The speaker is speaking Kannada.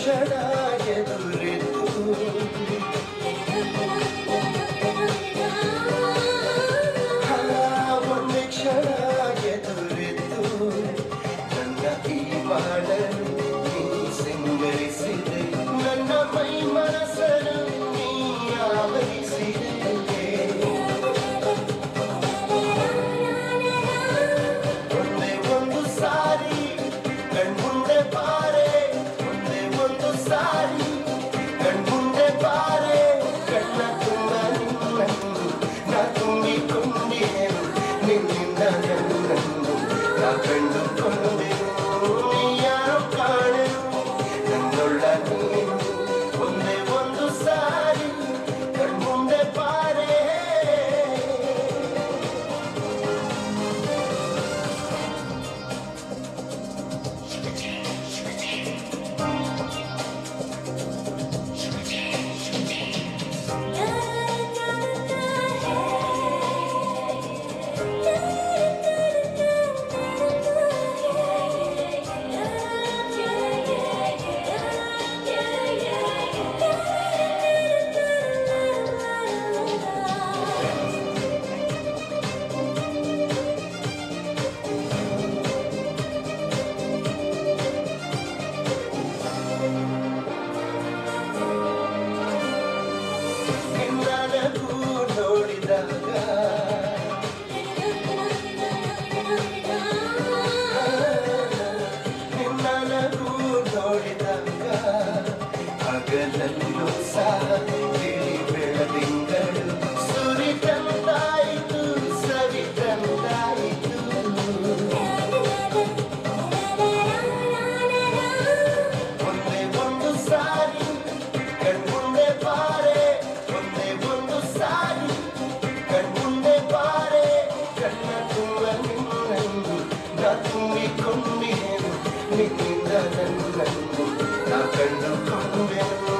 ಕ್ಷಣ ಎದುರಿತು ಒಂದೇ ಕ್ಷಣ ಎದುರಿತು ನನ್ನ ಈ ಬಾಳನ್ನು ನೀ ಸಿಂಗರಿಸಿದೆ ನನ್ನ ಮೈ ಮನಸ್ಸನ್ನು ನೀ ಆವರಿಸಿದೆ ಒಂದೇ ಒಂದು ಸಾರಿ ಕಣ್ಮುಂದೆ ಬಾರೆ ಒಂದೇ ಒಂದು ಸಾರಿ ಕಣ್ಮುಂದೆ ಬಾರೆ ಕಣ್ಣ ತುಂಬ ನಿನ್ನನ್ನು ನಾ ತುಂಬಿಕೊಂಡಿಯೇನು ನಿನ್ನಿಂದ ನನ್ನನ್ನು ನಾ ಕಂಡುಕೊಂಡೆನು ಯಾರು ಕಾಣೆನು ನನ್ನೊಳ್ಳ ನೀನು ಒಂದೇ ಒಂದು ಸಾರಿ ಕಣ್ಮುಂದೆ ಬಾರೆ ನಿನ್ನನಗೂ ನೋಡಿದಾಗ ನಿನ್ನನಗೂ ನೋಡಿದಾಗ ಹಗಲಲ್ಲೂ ಸಹ ತಿಳಿ ಬೆಳದಿಂಗಳು ಸುರಿದಂತಾಯಿತು ಸರಿದಂತಾಯಿತು ಒಂದೇ ಒಂದು ಸಾರಿ ಕಣ್ಮುಂದೆ ಬಾರೆ ಒಂದೇ ಒಂದು ಸಾರಿ ಕಣ್ಮುಂದೆ ಬಾರೆ ಕಣ್ಣ ತುಂಬ ನಿನ್ನನ್ನು ನಾ ತುಂಬಿಕೊಂಡಿಯೇನು ನಿನ್ನಿಂದ ನನ್ನನ್ನು ನಾ ಕಂಡುಕೊಂಡೆನು